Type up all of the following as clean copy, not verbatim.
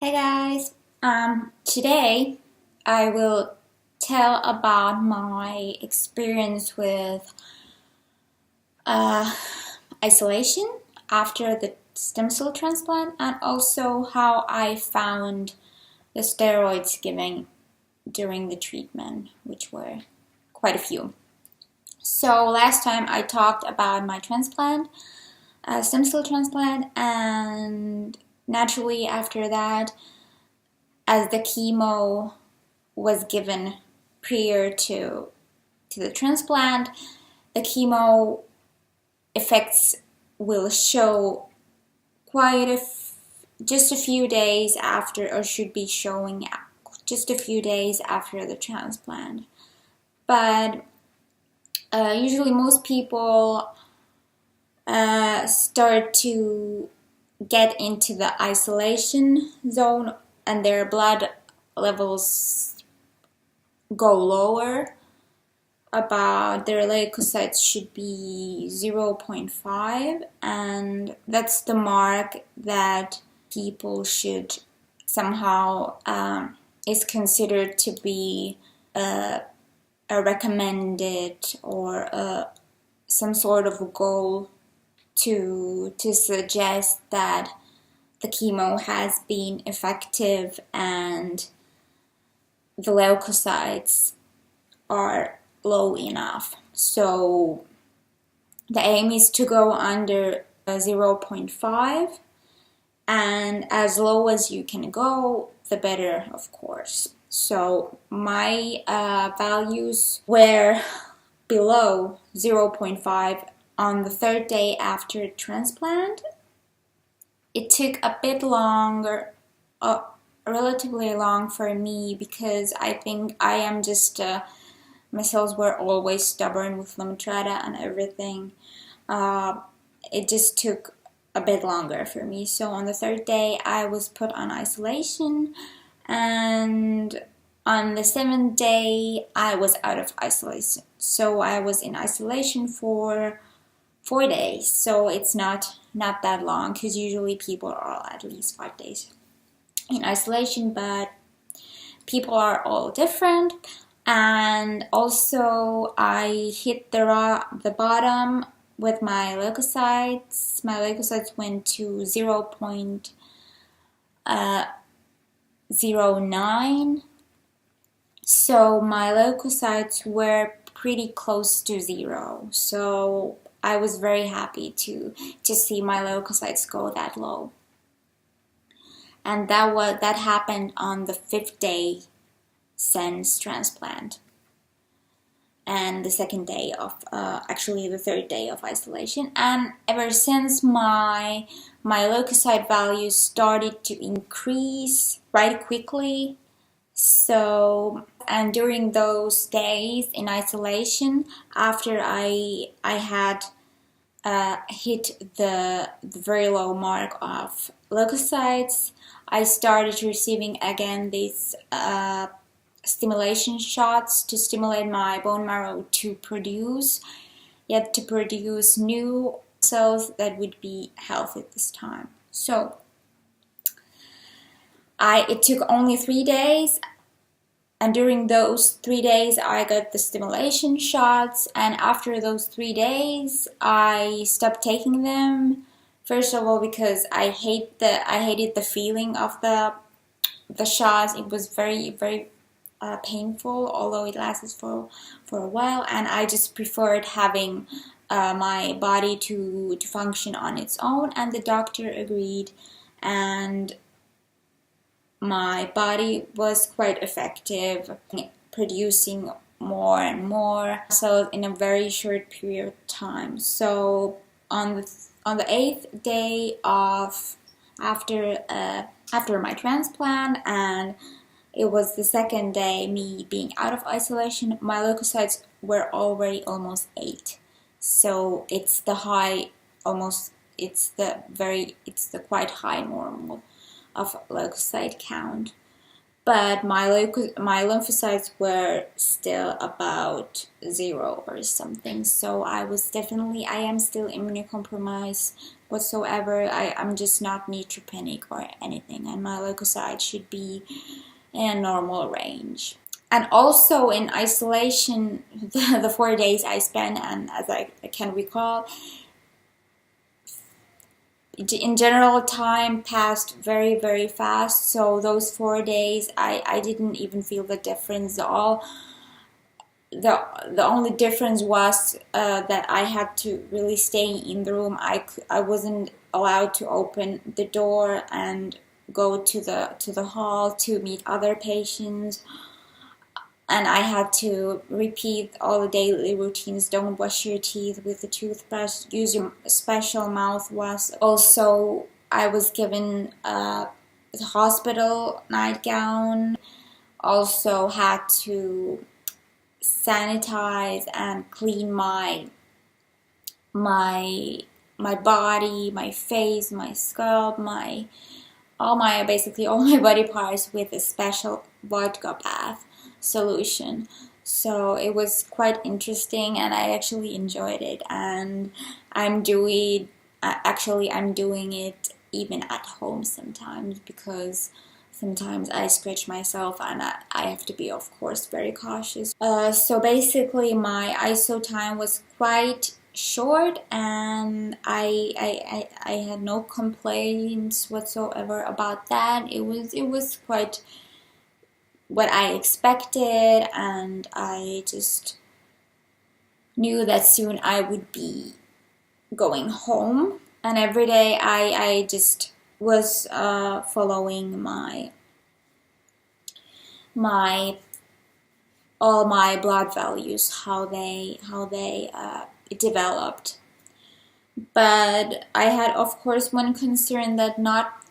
Hey guys, today I will tell about my experience with uh, isolation after the stem cell transplant and also how I found the steroids given during the treatment, which were quite a few. So last time I talked about my transplant, stem cell transplant, and naturally after that, as the chemo was given prior to the transplant, the chemo effects will show just a few days after, or should be showing just a few days after the transplant. But usually most people start to get into the isolation zone and their blood levels go lower. About their leukocytes should be 0.5, and that's the mark that people should somehow is considered to be a recommended or some sort of a goal to suggest that the chemo has been effective and the leukocytes are low enough. So the aim is to go under 0.5, and as low as you can go, the better, of course. So my values were below 0.5 on the third day after transplant. It took a bit longer, relatively long for me, because I think I am just my cells were always stubborn with Lamitrada and everything. It just took a bit longer for me. So on the third day I was put on isolation, and on the seventh day I was out of isolation. So I was in isolation for 4 days. So it's not that long, because usually people are at least 5 days in isolation, but people are all different. And also I hit the bottom with my leukocytes. My leukocytes went to 0.09. So my leukocytes were pretty close to 0. So I was very happy to see my leukocytes go that low. And that happened on the 5th day since transplant, and the second day of actually the third day of isolation. And ever since, my leukocyte values started to increase right quickly. So, and during those days in isolation, after I had hit the very low mark of leukocytes, I started receiving again these stimulation shots to stimulate my bone marrow to produce new cells that would be healthy at this time. So it took only 3 days, and during those 3 days I got the stimulation shots, and after those 3 days I stopped taking them. First of all, because I hated the feeling of the shots. It was very, very painful, although it lasted for a while, and I just preferred having my body to function on its own, and the doctor agreed, and my body was quite effective, producing more and more cells in a very short period of time. So on the 8th day of after my transplant, and it was the second day me being out of isolation, my leukocytes were already almost 8. So it's the quite high normal of leukocyte count. but my lymphocytes were still about 0 or something. So I am still immunocompromised whatsoever. I'm just not neutropenic or anything, and my leukocytes should be in a normal range. And also in isolation, the 4 days I spent, and as I can recall, in general, time passed very, very fast. So those 4 days, I didn't even feel the difference at all. The only difference was that I had to really stay in the room. I wasn't allowed to open the door and go to the hall to meet other patients. And I had to repeat all the daily routines. Don't wash your teeth with a toothbrush. Use your special mouthwash. Also, I was given a hospital nightgown. Also had to sanitize and clean my body, my face, my scalp, basically all my body parts with a special vodka bath solution. So it was quite interesting, and I actually enjoyed it, and I'm doing it even at home sometimes, because sometimes I scratch myself and I have to be, of course, very cautious. So basically my ISO time was quite short, and I had no complaints whatsoever about that. It was quite what I expected, and I just knew that soon I would be going home. And every day I just was following all my blood values, how they developed. But I had, of course, one concern that not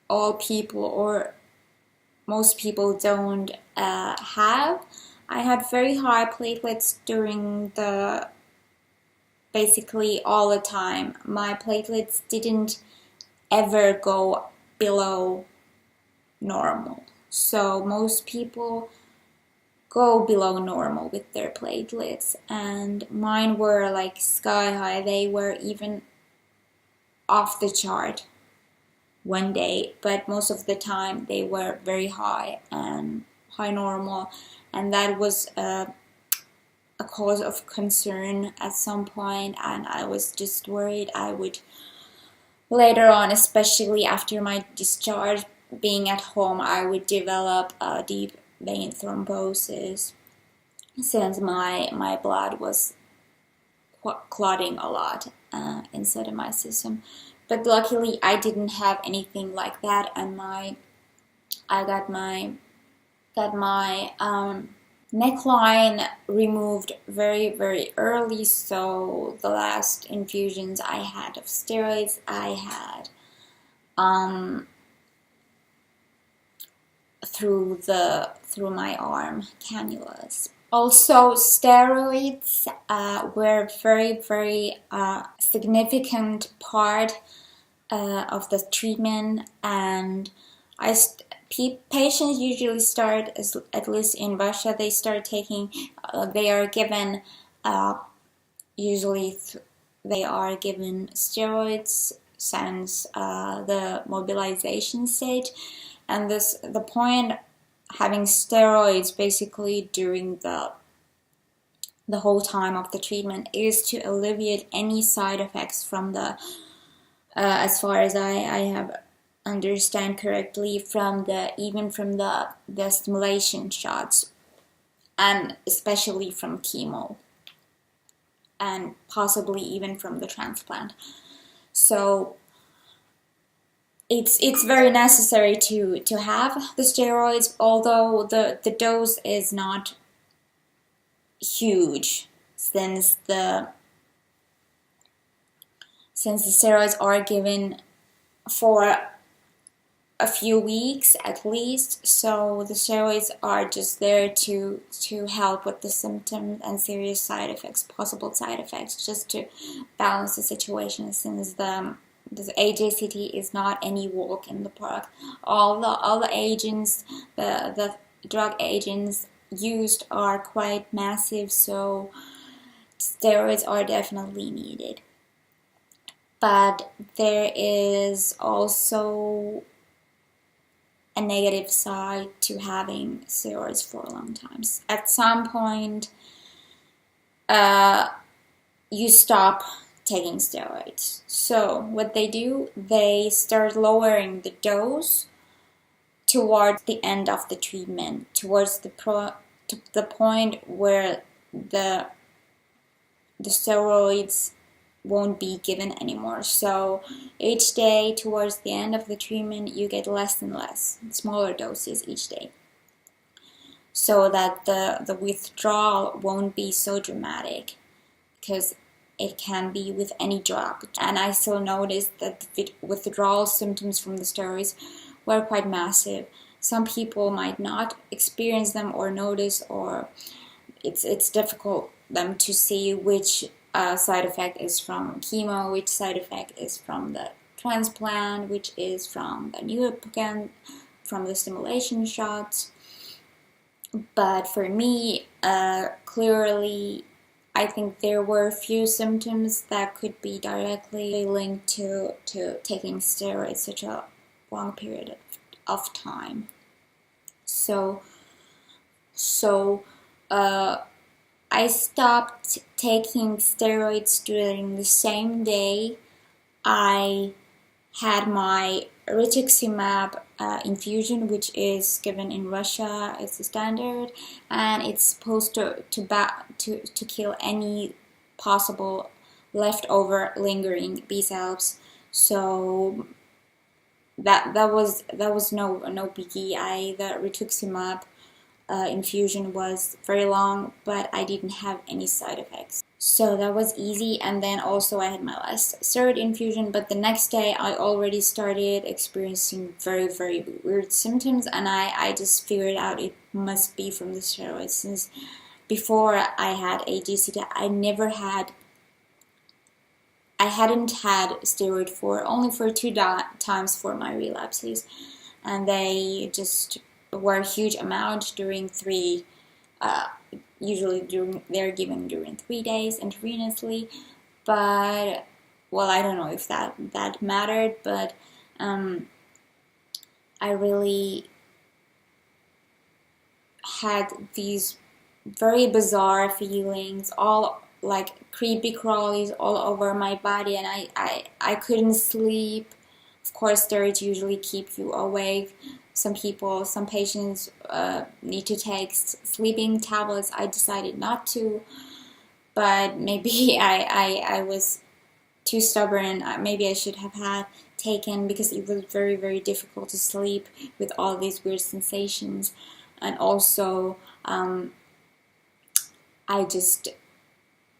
all people, or most people, don't have. I had very high platelets during basically all the time. My platelets didn't ever go below normal. So most people go below normal with their platelets, and mine were like sky high. They were even off the chart one day, but most of the time they were very high and high normal, and that was a cause of concern at some point. And I was just worried I would later on, especially after my discharge, being at home, I would develop a deep vein thrombosis, since my blood was clotting a lot inside of my system. But luckily I didn't have anything like that, and I got my neckline removed very, very early. So the last infusions I had of steroids, I had through my arm cannulas. Also, steroids were very, very significant part of the treatment, and patients usually start, at least in Russia, they start taking. They are given usually they are given steroids since the mobilization stage, and the point having steroids basically during the whole time of the treatment is to alleviate any side effects from the as far as I have understand correctly, even from the stimulation shots, and especially from chemo, and possibly even from the transplant. So it's very necessary to have the steroids, although the dose is not huge, since the steroids are given for a few weeks at least. So the steroids are just there to help with the symptoms and serious side effects, possible side effects, just to balance the situation, since the the AJCT is not any walk in the park. All the agents, the drug agents used are quite massive, so steroids are definitely needed. But there is also a negative side to having steroids for a long time. At some point, you stop taking steroids. So what they do, they start lowering the dose towards the end of the treatment, towards the point where the steroids won't be given anymore. So each day towards the end of the treatment, you get less and less, smaller doses each day, so that the withdrawal won't be so dramatic, because it can be with any drug. And I still noticed that the withdrawal symptoms from the steroids were quite massive. Some people might not experience them or notice, or it's difficult them to see which side effect is from chemo, which side effect is from the transplant, which is from the new applicant, from the stimulation shots. But for me, clearly, I think there were a few symptoms that could be directly linked to taking steroids such a long period of time. So I stopped taking steroids during the same day I had my rituximab infusion, which is given in Russia. It's a standard, and it's supposed to kill any possible leftover lingering B cells. So that was no biggie. The rituximab infusion was very long, but I didn't have any side effects. So that was easy. And then also I had my last steroid infusion, but the next day I already started experiencing very, very weird symptoms, and I just figured out it must be from the steroids, since before I had AGCT, I hadn't had steroid only for 2 times for my relapses, and they just were a huge amount during 3 usually they're given during 3 days intravenously. But well, I don't know if that mattered, but I really had these very bizarre feelings, all like creepy crawlies all over my body, and I couldn't sleep. Of course, steroids usually keep you awake. Some patients need to take sleeping tablets. I decided not to, but maybe I was too stubborn. Maybe I should have had taken, because it was very, very difficult to sleep with all these weird sensations. And also,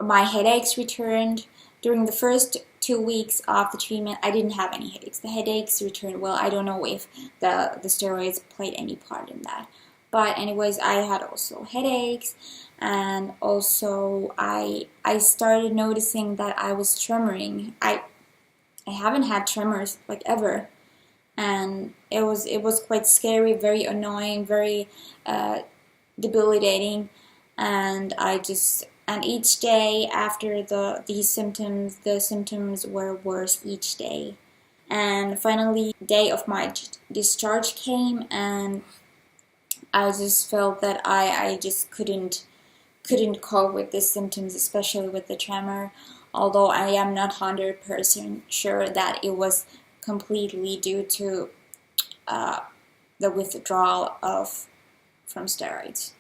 my headaches returned. During the first 2 weeks of the treatment, I didn't have any headaches. The headaches returned. Well, I don't know if the steroids played any part in that. But anyways, I had also headaches, and also I started noticing that I was tremoring. I haven't had tremors like ever, and it was quite scary, very annoying, very debilitating, and and each day after the symptoms were worse each day. And finally, the day of my discharge came, and I just felt that I just couldn't cope with the symptoms, especially with the tremor, although I am not 100% sure that it was completely due to the withdrawal from steroids.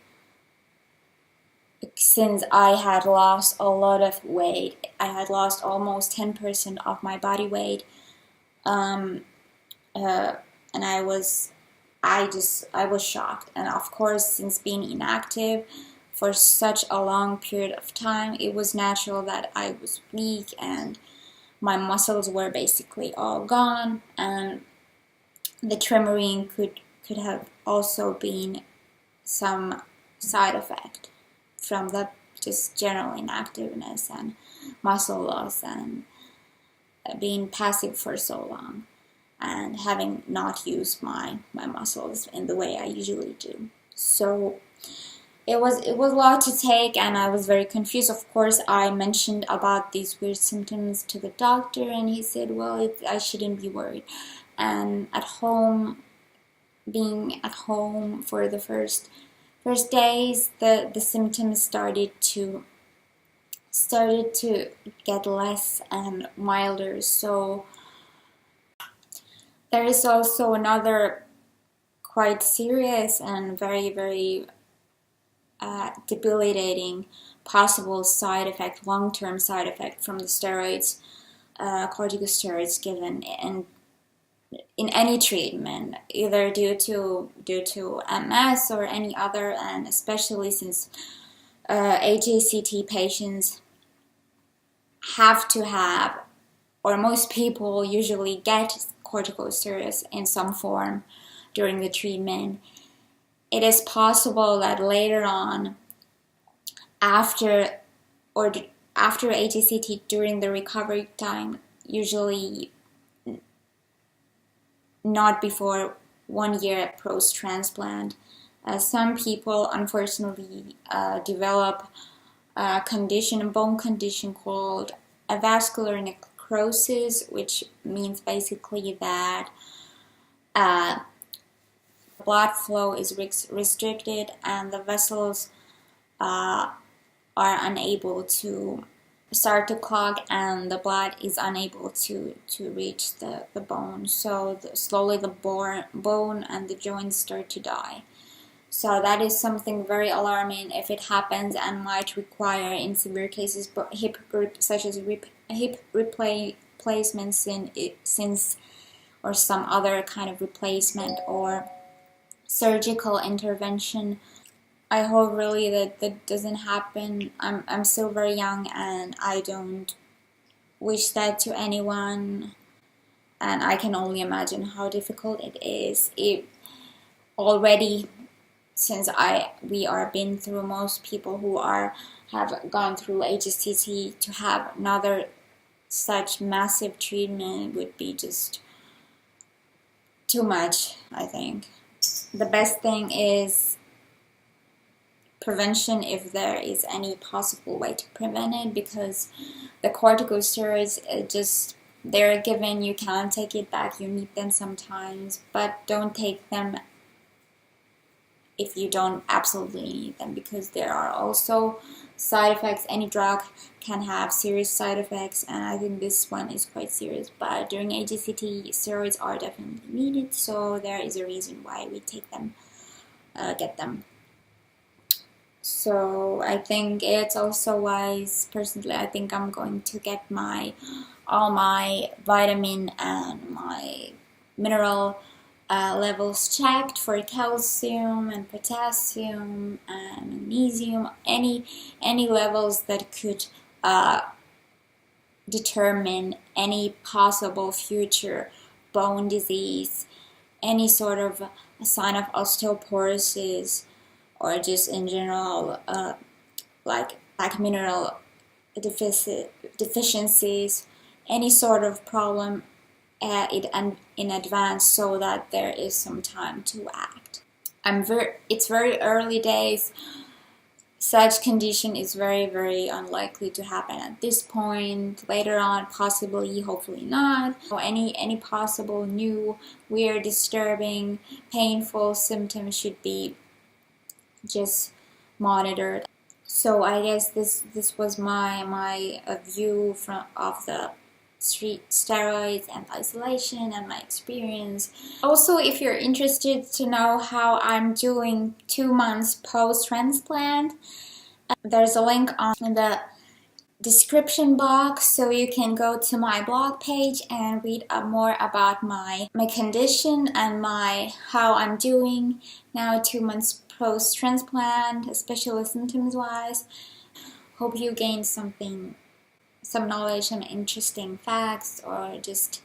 Since I had lost a lot of weight, I had lost almost 10% of my body weight, and I was shocked. And of course, since being inactive for such a long period of time, it was natural that I was weak and my muscles were basically all gone, and the tremoring could have also been some side effect from the just general inactiveness and muscle loss. And being passive for so long and having not used my muscles in the way I usually do. So it was a lot to take, and I was very confused. Of course, I mentioned about these weird symptoms to the doctor, and he said, well, I shouldn't be worried. And at home, being at home for the first days, the symptoms started to get less and milder. So there is also another quite serious and very, very debilitating possible side effect, long-term side effect from the steroids, corticosteroids given in any treatment, either due to MS or any other, and especially since HACT patients have to have, or most people usually get corticosteroids in some form during the treatment. It is possible that later on, after HACT, during the recovery time, usually not before 1 year post-transplant, some people unfortunately develop a bone condition called avascular necrosis, which means basically that blood flow is restricted and the vessels are unable to start to clog, and the blood is unable to reach the bone. So slowly the bone and the joints start to die. So that is something very alarming if it happens, and might require, in severe cases, such as hip replacement since or some other kind of replacement or surgical intervention. I hope really that doesn't happen. I'm still very young, and I don't wish that to anyone, and I can only imagine how difficult it is. Already, since we are been through, most people who have gone through HSCT, to have another such massive treatment would be just too much, I think. The best thing is prevention, if there is any possible way to prevent it, because the corticosteroids, they're given, you can't take it back, you need them sometimes, but don't take them if you don't absolutely need them, because there are also side effects. Any drug can have serious side effects, and I think this one is quite serious, but during HSCT, steroids are definitely needed, so there is a reason why we take them, get them. So I think it's also wise, personally, I think I'm going to get all my vitamin and my mineral levels checked for calcium and potassium and magnesium, any levels that could determine any possible future bone disease, any sort of sign of osteoporosis, or just in general like mineral deficiencies, any sort of problem in advance, so that there is some time to act. It's very early days. Such condition is very, very unlikely to happen at this point. Later on, possibly, hopefully not. Any possible new, weird, disturbing, painful symptoms should be just monitored. So I guess this was my view of the steroids and isolation and my experience. Also, if you're interested to know how I'm doing 2 months post-transplant, there's a link in the description box, so you can go to my blog page and read more about my condition and how I'm doing now 2 months post-transplant, especially symptoms-wise. Hope you gained some knowledge, some interesting facts, or just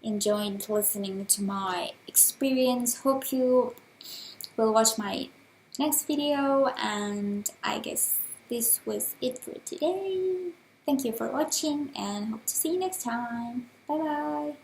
enjoyed listening to my experience. Hope you will watch my next video, and I guess this was it for today. Thank you for watching and hope to see you next time. Bye bye.